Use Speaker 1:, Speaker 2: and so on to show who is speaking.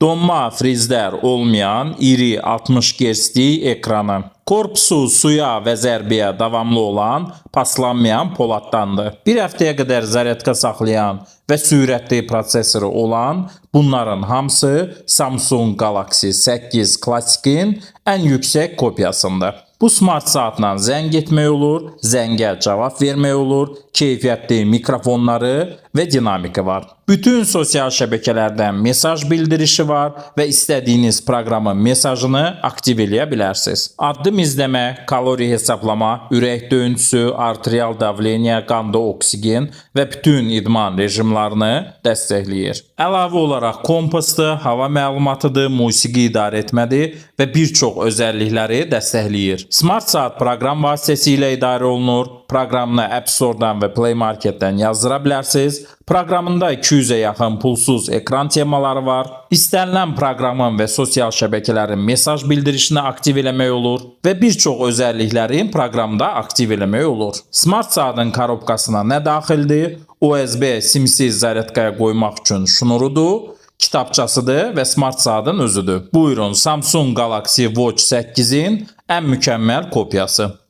Speaker 1: Donma frizlər olmayan iri 60 Hz ekranı. Korpusu suya və zərbəyə davamlı olan paslanmayan poladdandır. Bir həftəyə qədər zaryadka saxlayan və sürətli prosessoru olan bunların hamısı Samsung Galaxy 8 Classic'in ən yüksək kopyasındır. Bu smart saatla zəng etmək olur, zəngə cavab vermək olur, keyfiyyətli mikrofonları və dinamiki var. Bütün sosial şəbəkələrdən mesaj bildirişi var və istədiyiniz proqramın mesajını aktiv eləyə bilərsiniz. Addım izləmə, kalori hesablama, ürək döyüntüsü, arterial davleniya, qanda oksigen və bütün idman rejimlərini dəstəkləyir. Əlavə olaraq kompasdır, hava məlumatıdır, musiqi idarə etmədir və bir çox özəllikləri dəstəkləyir. Smart saat proqram vasitəsilə idarə olunur. Proqramını App Store-dan və Play Market-dən yazdıra bilərsiniz. Proqramında 200-ə yaxın pulsuz ekran temaları var. İstənilən proqramın və sosial şəbəkələrin mesaj bildirişini aktiv eləmək olur və bir çox özəlliklərin proqramda aktiv eləmək olur. Smart saatın korobkasına nə daxildir? USB simsiz zaryadkaya qoymaq üçün şnurudur, kitabçasıdır və smart saatın özüdür. Buyurun, Samsung Galaxy Watch 8-in ən mükəmməl kopyası.